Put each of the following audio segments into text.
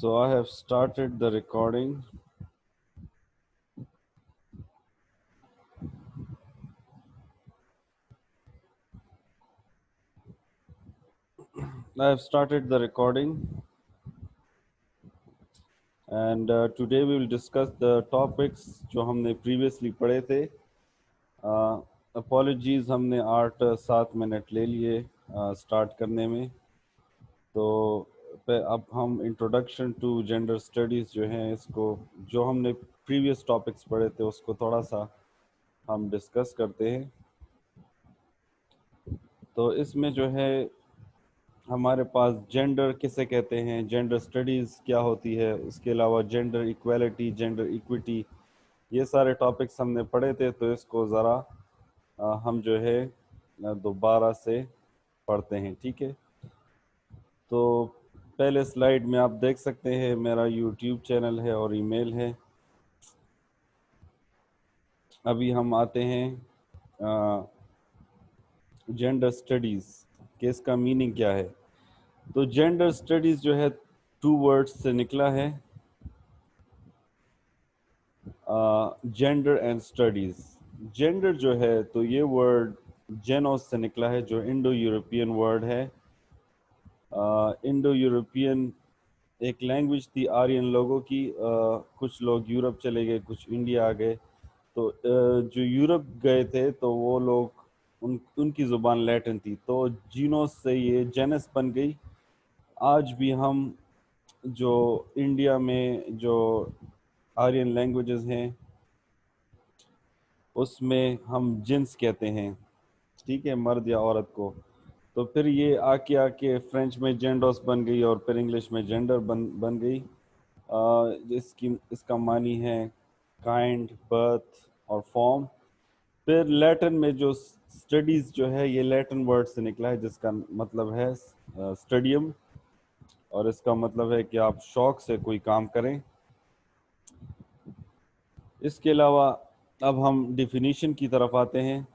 So I have started the recording. I have started the recording, and today we will discuss the topics जो हमने previously पढ़े थे. Apologies, हमने 8-7 minute ले लिए start करने में. तो अब हम इंट्रोडक्शन टू जेंडर स्टडीज़ जो हैं इसको जो हमने प्रीवियस टॉपिक्स पढ़े थे उसको थोड़ा सा हम डिस्कस करते हैं. तो इसमें जो है हमारे पास जेंडर किसे कहते हैं, जेंडर स्टडीज़ क्या होती है, उसके अलावा जेंडर इक्वालिटी, जेंडर इक्विटी, ये सारे टॉपिक्स हमने पढ़े थे. तो इसको ज़रा हम जो है दोबारा से पढ़ते हैं. ठीक है, तो पहले स्लाइड में आप देख सकते हैं मेरा यूट्यूब चैनल है और ईमेल है. अभी हम आते हैं जेंडर स्टडीज़ के इसका मीनिंग क्या है. तो जेंडर स्टडीज़ जो है 2 वर्ड्स से निकला है, जेंडर एंड स्टडीज़. जेंडर जो है तो ये वर्ड जेनोस से निकला है जो इंडो यूरोपियन वर्ड है. इंडो यूरोपियन एक लैंग्वेज थी आर्यन लोगों की. कुछ लोग यूरोप चले गए, कुछ इंडिया आ गए. तो जो यूरोप गए थे तो वो लोग उनकी ज़ुबान लैटिन थी, तो जीनोस से ये जेनस बन गई. आज भी हम जो इंडिया में जो आर्यन लैंग्वेजेस हैं उसमें हम जिन्स कहते हैं, ठीक है, मर्द या औरत को. तो फिर ये आके आके फ्रेंच में जेंडोस बन गई और फिर इंग्लिश में जेंडर बन गई. इसका मानी है काइंड, बर्थ और फॉर्म. फिर लैटिन में जो स्टडीज़ जो है ये लैटिन वर्ड से निकला है जिसका मतलब है स्टडियम, और इसका मतलब है कि आप शौक से कोई काम करें. इसके अलावा अब हम डिफिनीशन की तरफ आते हैं.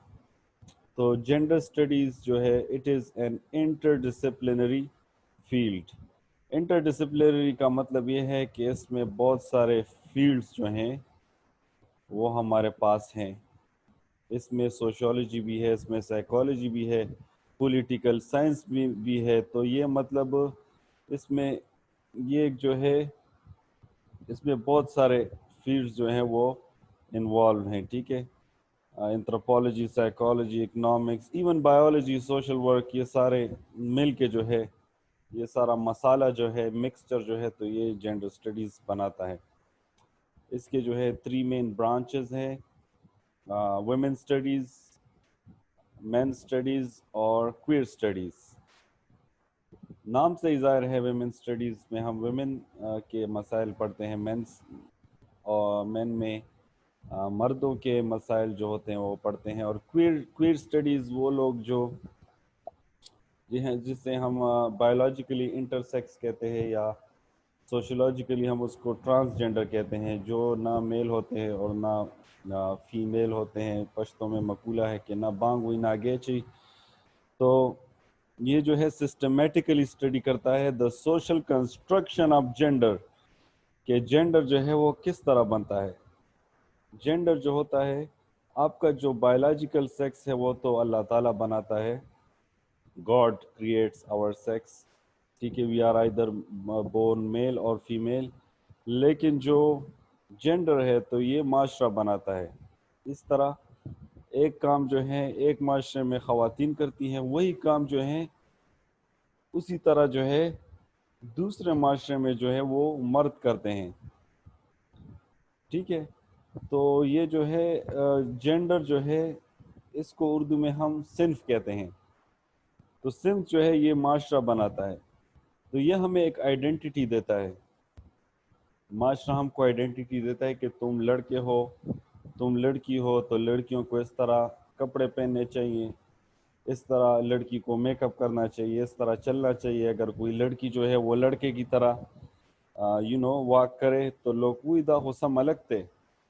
तो जेंडर स्टडीज़ जो है it is an interdisciplinary field. Interdisciplinary का मतलब ये है कि इसमें बहुत सारे फील्ड्स जो हैं वो हमारे पास हैं. इसमें सोशियोलॉजी भी है, इसमें साइकोलॉजी भी है, पॉलिटिकल साइंस भी है. तो ये मतलब इसमें ये जो है इसमें बहुत सारे फील्ड्स जो हैं वो इन्वॉल्व हैं. ठीक है, anthropology, psychology, economics, even biology, social work, ये सारे मिल के जो है ये सारा मसाला जो है, मिक्सचर जो है, तो ये जेंडर स्टडीज़ बनाता है. इसके जो है 3 मेन ब्रांचेस हैं, वुमेन स्टडीज़, मेन स्टडीज़ और क्वीर स्टडीज़. नाम से ही ज़ाहिर है वुमेन स्टडीज़ में हम वुमेन के मसाइल पढ़ते हैं, मेंस और मेन में मर्दों के मसाइल जो होते हैं वो पढ़ते हैं. और क्वीर स्टडीज़ वो लोग जो जिसे हम बायोलॉजिकली इंटरसेक्स कहते हैं या सोशोलॉजिकली हम उसको ट्रांसजेंडर कहते हैं, जो ना मेल होते हैं और ना फीमेल होते हैं. पश्तो में मकूला है कि ना बांग हुई ना गेची. तो ये जो है सिस्टमेटिकली स्टडी करता है the social construction of gender, कि जेंडर जो है वो किस तरह बनता है. जेंडर जो होता है, आपका जो बायोलॉजिकल सेक्स है वो तो अल्लाह ताला बनाता है, गॉड क्रिएट्स आवर सेक्स. ठीक है, we are either born male और फीमेल. लेकिन जो जेंडर है तो ये माशरा बनाता है. इस तरह एक काम जो है एक माशरे में ख़वातीन करती हैं, वही काम जो है उसी तरह जो है दूसरे माशरे में जो है वो मर्द करते हैं. ठीक है, तो ये जो है जेंडर जो है इसको उर्दू में हम सिन्फ कहते हैं. तो सिन्फ जो है ये माशरा बनाता है, तो ये हमें एक आइडेंटिटी देता है. माशरा हमको आइडेंटिटी देता है कि तुम लड़के हो, तुम लड़की हो, तो लड़कियों को इस तरह कपड़े पहनने चाहिए, इस तरह लड़की को मेकअप करना चाहिए, इस तरह चलना चाहिए. अगर कोई लड़की जो है वो लड़के की तरह वॉक करे तो लोग वहीदा हुसम अलग थे.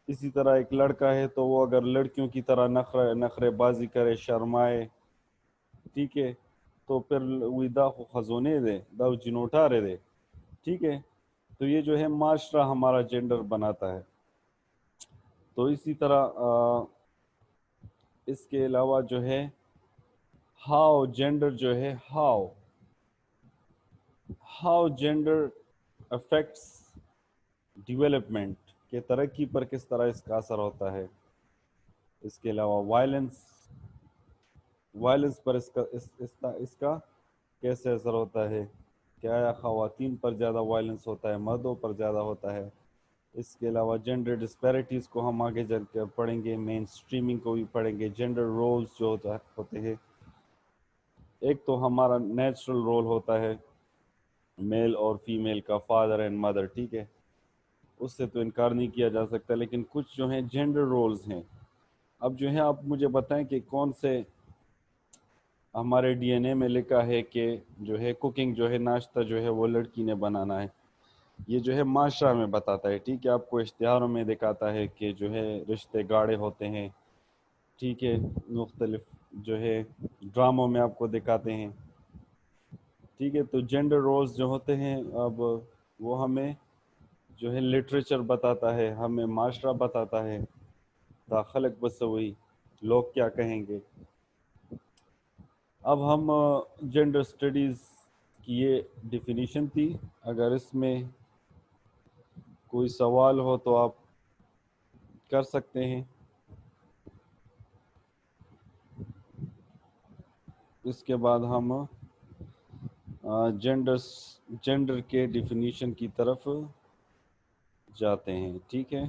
इसी तरह एक लड़का है तो वो अगर लड़कियों की तरह नखरेबाजी करे, शर्माए, ठीक है, तो फिर वहीदा खजोने दे दाव जिनोटा रे दे. ठीक है, تو یہ جو ہے معاشرہ ہمارا جینڈر بناتا ہے. تو اسی طرح اس کے علاوہ جو ہے ہاؤ جینڈر جو ہے ہاؤ جینڈر افیکٹس ڈیولپمنٹ کے ترقی پر کس طرح اس کا اثر ہوتا ہے. اس کے علاوہ وائلنس پر اس کا کیسے اثر ہوتا ہے. کیا خواتین پر زیادہ وائلنس ہوتا ہے، مردوں پر زیادہ ہوتا ہے. اس کے علاوہ جینڈر ڈسپیرٹیز کو ہم آگے چل کے پڑھیں گے، مین اسٹریمنگ کو بھی پڑھیں گے. جینڈر رولز جو ہوتے ہیں، ایک تو ہمارا نیچرل رول ہوتا ہے میل اور فیمیل کا، فادر اینڈ مدر، ٹھیک ہے، اس سے تو انکار نہیں کیا جا سکتا. لیکن کچھ جو ہیں جینڈر رولز ہیں. اب جو ہے آپ مجھے بتائیں کہ کون سے ہمارے ڈی این اے میں لکھا ہے کہ جو ہے کوکنگ جو ہے، ناشتہ جو ہے وہ لڑکی نے بنانا ہے. یہ جو ہے معاشرہ میں بتاتا ہے، ٹھیک ہے. آپ کو اشتہاروں میں دکھاتا ہے کہ جو ہے رشتے گاڑے ہوتے ہیں، ٹھیک ہے. مختلف جو ہے ڈراموں میں آپ کو دکھاتے ہیں، ٹھیک ہے. تو جینڈر رولز جو ہوتے ہیں، اب وہ ہمیں جو ہے لٹریچر بتاتا ہے، ہمیں معاشرہ بتاتا ہے. تا خلق بسوئی، لوگ کیا کہیں گے. اب ہم جینڈر سٹڈیز کی یہ ڈیفینیشن تھی. اگر اس میں کوئی سوال ہو تو آپ کر سکتے ہیں. اس کے بعد ہم جینڈر کے ڈیفینیشن کی طرف جاتے ہیں، ٹھیک ہے.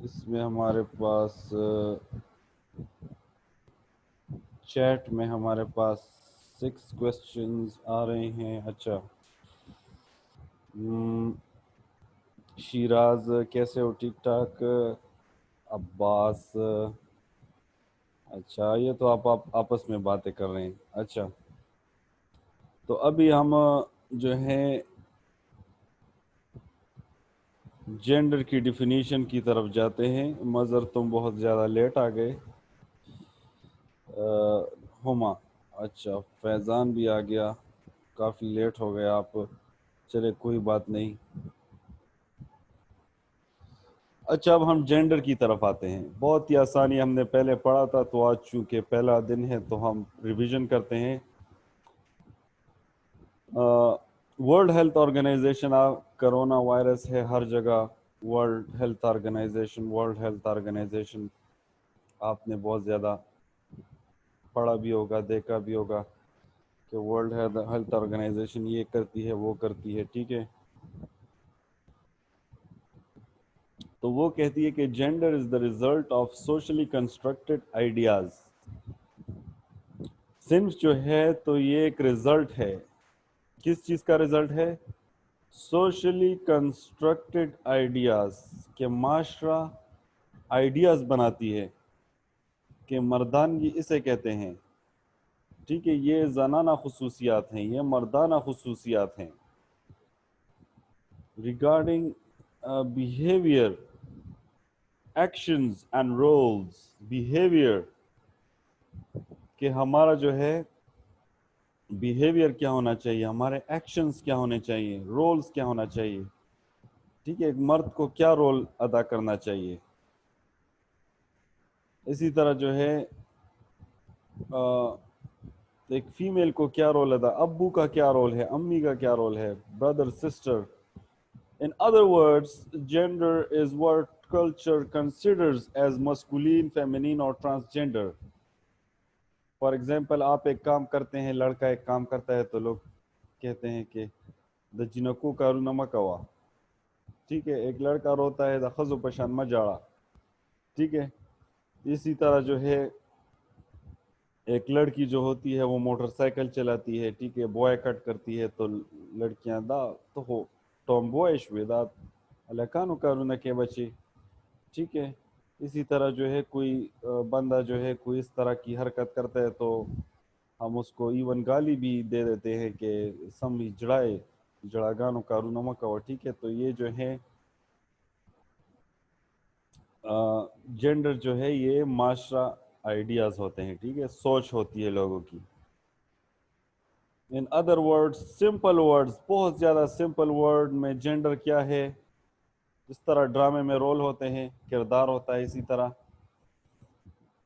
اس میں ہمارے پاس چیٹ میں ہمارے پاس 6 کوسچنز آ رہے ہیں. اچھا، شیراز کیسے ہو؟ ٹھیک ٹھاک. عباس، اچھا، یہ تو آپ آپس میں باتیں کر رہے ہیں. اچھا، تو ابھی ہم جو ہے جینڈر کی ڈیفینیشن کی طرف جاتے ہیں. مظہر تم بہت زیادہ لیٹ آ گئے. ہما، اچھا، فیضان بھی آ گیا، کافی لیٹ ہو گیا آپ. چلے کوئی بات نہیں. اچھا، اب ہم جینڈر کی طرف آتے ہیں. بہت ہی آسانی، ہم نے پہلے پڑھا تھا، تو آج چونکہ پہلا دن ہے تو ہم ریویژن کرتے ہیں. World health organization, corona virus ہے ہر جگہ. ورلڈ ہیلتھ آرگنائزیشن آپ نے بہت زیادہ پڑھا بھی ہوگا، دیکھا بھی ہوگا کہ ورلڈ ہیلتھ آرگنائزیشن یہ کرتی ہے، وہ کرتی ہے، ٹھیک ہے. تو وہ کہتی ہے کہ gender is the result of socially constructed ideas. صنف جو ہے تو یہ ایک رزلٹ ہے. کس چیز کا رزلٹ ہے؟ Socially constructed ideas. کہ معاشرہ آئیڈیاز بناتی ہے کہ مردانگی اسے کہتے ہیں، ٹھیک ہے. یہ زنانہ خصوصیات ہیں، یہ مردانہ خصوصیات ہیں. Regarding behaviour, actions and roles. Behaviour کہ ہمارا جو ہے بیہیویئر کیا ہونا چاہیے، ہمارے ایکشنز کیا ہونے چاہیے، رولز کیا ہونا چاہیے، ٹھیک ہے. ایک مرد کو کیا رول ادا کرنا چاہیے. اسی طرح جو ہے ایک فیمیل کو کیا رول ادا، ابو کا کیا رول ہے، امی کا کیا رول ہے، برادر، sister. In other words, gender is what culture considers as masculine, feminine or transgender. For example, آپ ایک کام کرتے ہیں، لڑکا ایک کام کرتا ہے تو لوگ کہتے ہیں کہ دا جنکو کارو نمکوا، ٹھیک ہے. ایک لڑکا روتا ہے دا خزو پشان مجاڑا، ٹھیک ہے. اسی طرح جو ہے ایک لڑکی جو ہوتی ہے وہ موٹر سائیکل چلاتی ہے، ٹھیک ہے، بوائے کٹ کرتی ہے تو لڑکیاں دا تو ہو ٹوم بوائش ودا الکانو کارو کے بچے، ٹھیک ہے. اسی طرح جو ہے کوئی بندہ جو ہے کوئی اس طرح کی حرکت کرتا ہے تو ہم اس کو ایون گالی بھی دے دیتے ہیں کہ سمی جڑائے جڑاگانو کارو نمکا، ٹھیک ہے. تو یہ جو ہے جینڈر جو ہے یہ معاشرہ آئیڈیاز ہوتے ہیں، ٹھیک ہے، سوچ ہوتی ہے لوگوں کی. In other words, simple words, बहुत ज़्यादा सिंपल वर्ड में जेंडर क्या है, जिस तरह ड्रामे में रोल होते हैं, किरदार होता है, इसी तरह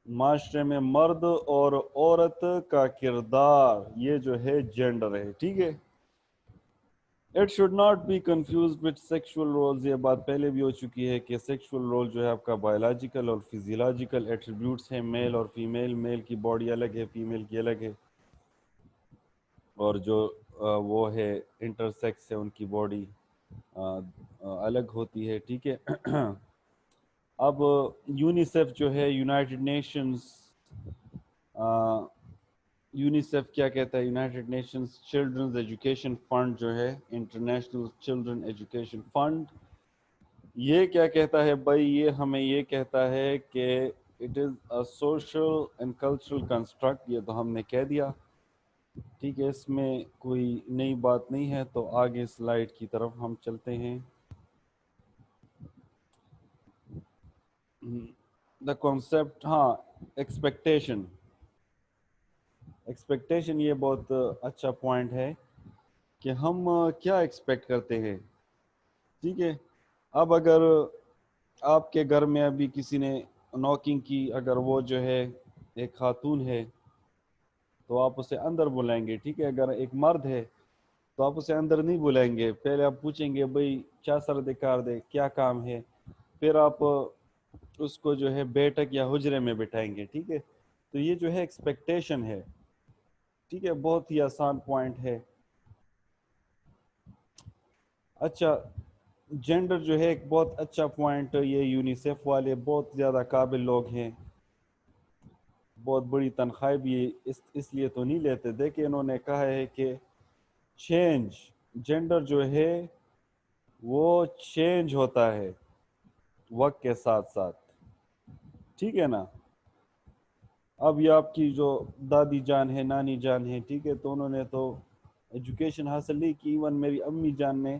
माशरे में मर्द और औरत का किरदार, ये जो है जेंडर है, ठीक है। It should not be confuse with sexual roles, ये बात पहले भी हो चुकी है कि सेक्सुअल रोल जो है आपका बायोलॉजिकल और फिजियोलॉजिकल एट्रीब्यूट्स हैं, मेल और फीमेल, मेल की बॉडी अलग है, फीमेल की अलग है, और जो वो है इंटरसेक्स है उनकी बॉडी अलग होती है, ठीक है। अब यूनिसेफ जो है, यूनाइटेड नेशंस, यूनिसेफ क्या कहता है, United Nations children's education fund जो है, इंटरनेशनल चिल्ड्रन एजुकेशन फंड, ये क्या कहता है भाई, ये हमें ये कहता है कि it is a social and cultural construct, ये तो हमने कह दिया, ठीक है, इसमें कोई नई बात नहीं है। तो आगे स्लाइड की तरफ हम चलते हैं। द कॉन्सेप्ट, हाँ, एक्सपेक्टेशन, एक्सपेक्टेशन ये बहुत अच्छा पॉइंट है कि हम क्या एक्सपेक्ट करते हैं, ठीक है। अब अगर आपके घर में अभी किसी ने नॉकिंग की, अगर वो जो है एक खातून है, तो आप उसे अंदर बुलाएंगे, ठीक है। अगर एक मर्द है तो आप उसे अंदर नहीं बुलाएंगे, पहले आप पूछेंगे भाई क्या सर दिकार दे, क्या काम है, फिर आप उसको जो है बैठक या हुजरे में बिठाएंगे, ठीक है। तो ये जो है एक्सपेक्टेशन है, ठीक है, बहुत ही आसान पॉइंट है। अच्छा, जेंडर जो है एक बहुत अच्छा पॉइंट, ये यूनिसेफ वाले बहुत ज़्यादा काबिल लोग हैं, बहुत बड़ी तनख्वाह भी इसलिए तो नहीं लेते, देखिए इन्होंने कहा है कि चेंज, जेंडर जो है वो चेंज होता है वक्त के साथ साथ, ठीक है ना। अब ये आपकी जो दादी जान है, नानी जान है, ठीक है, तो उन्होंने तो एजुकेशन हासिल नहीं की, इवन मेरी अम्मी जान ने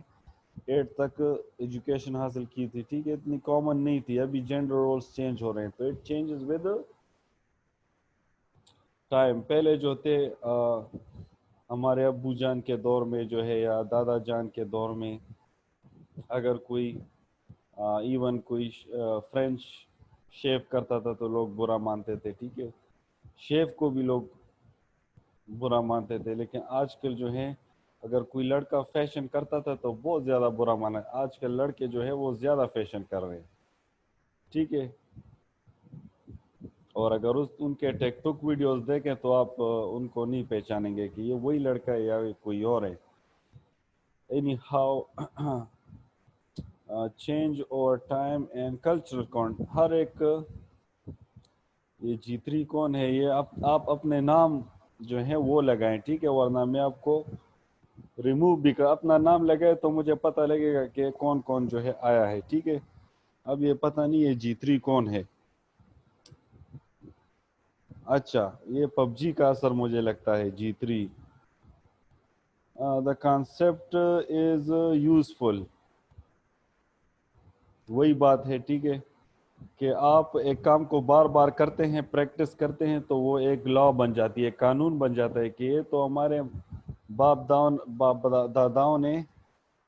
8 तक एजुकेशन हासिल की थी, ठीक है, इतनी कॉमन नहीं थी। अभी जेंडर रोल्स चेंज हो रहे हैं, तो इट चेंजेस विद टाइम। पहले जो थे हमारे अब्बू जान के दौर में जो है, या दादा जान के दौर में, अगर कोई इवन कोई फ्रेंच शेव करता था तो लोग बुरा मानते थे, ठीक है, शेव को भी लोग बुरा मानते थे। लेकिन आजकल जो है, अगर कोई लड़का फैशन करता था तो बहुत ज़्यादा बुरा माना, आजकल लड़के जो है वो ज़्यादा फैशन कर रहे हैं, ठीक है। और अगर उस उनके टिकटॉक वीडियोस देखें तो आप उनको नहीं पहचानेंगे कि ये वही लड़का है या ये कोई और है। Anyhow, change over time and cultural कॉन्ट, हर एक, ये जीतरी कौन है, ये आप अपने नाम जो है वो लगाएं, ठीक है, वरना मैं आपको रिमूव भी कर, अपना नाम लगाए तो मुझे पता लगेगा कि कौन कौन जो है आया है, ठीक है। अब ये पता नहीं है जीतरी कौन है। अच्छा, ये पबजी का असर मुझे लगता है, जीतरी। द कॉन्सेप्ट इज यूजफुल, वही बात है, ठीक है, कि आप एक काम को बार बार करते हैं, प्रैक्टिस करते हैं, तो वो एक लॉ बन जाती है, कानून बन जाता है कि ये तो हमारे बाप दादाओं ने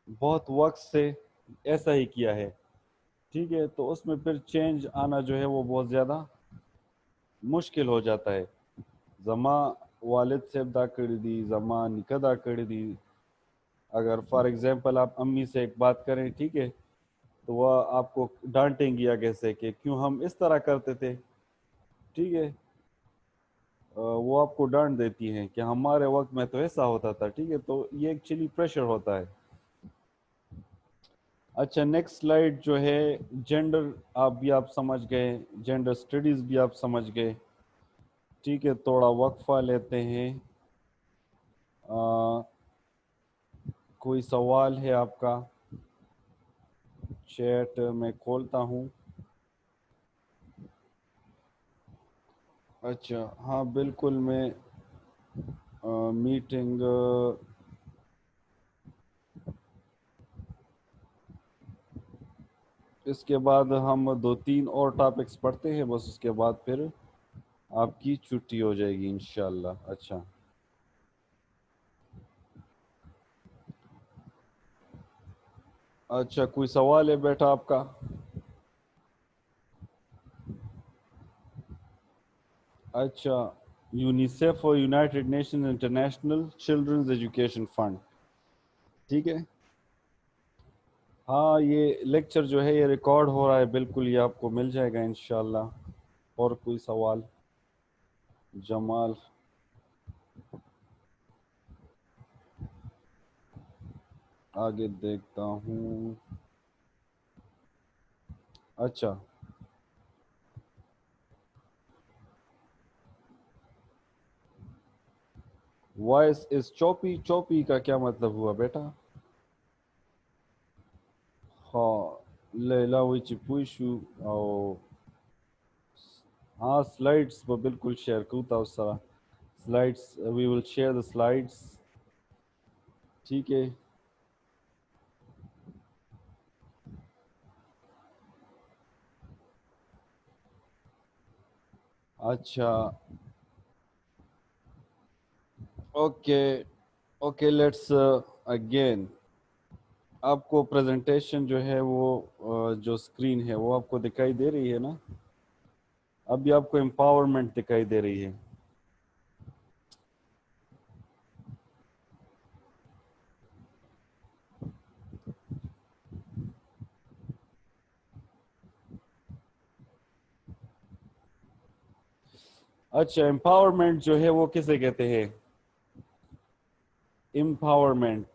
बहुत वक्त से ऐसा ही किया है, ठीक है। तो उसमें फिर चेंज आना जो है वो बहुत ज़्यादा मुश्किल हो जाता है। जमा वालिद से अदा कर दी, जमा निकदा कर दी, अगर फॉर एग्जांपल आप अम्मी से एक बात करें, ठीक है, तो वह आपको डांटेंगी आगे से कि क्यों हम इस तरह करते थे, ठीक है। वो आपको डांट देती हैं कि हमारे वक्त में तो ऐसा होता था, ठीक है। तो ये एक्चुअली प्रेशर होता है। अच्छा, नेक्स्ट स्लाइड जो है, जेंडर आप भी आप समझ गए, जेंडर स्टडीज़ भी आप समझ गए, ठीक है। थोड़ा वक्फा लेते हैं, कोई सवाल है आपका? चैट में खोलता हूँ। अच्छा, हाँ बिल्कुल, मैं मीटिंग, इसके बाद हम 2-3 और टॉपिक्स पढ़ते हैं, बस उसके बाद फिर आपकी छुट्टी हो जाएगी इंशाल्लाह। अच्छा, اچھا کوئی سوال ہے بیٹا آپ کا؟ اچھا یونیسیف اور United nation international children's education fund, ٹھیک ہے. ہاں یہ لیکچر جو ہے یہ ریکارڈ ہو رہا ہے، بالکل یہ آپ کو مل جائے گا انشاءاللہ. اور کوئی سوال؟ جمال. آگے دیکھتا ہوں. اچھا وائس از چوپی، چوپی کا کیا مطلب ہوا بیٹا؟ ہاں لیلا وچ پوشو او ہاں سلائڈس وہ بالکل شیئر کوتا اس طرح slides we will share the slides. ٹھیک ہے. اچھا اوکے اوکے لیٹس اگین. آپ کو پریزنٹیشن جو ہے وہ جو اسکرین ہے وہ آپ کو دکھائی دے رہی ہے نا؟ ابھی آپ کو امپاورمنٹ دکھائی دے رہی ہے. اچھا امپاورمنٹ جو ہے وہ کسے کہتے ہیں؟ امپاورمنٹ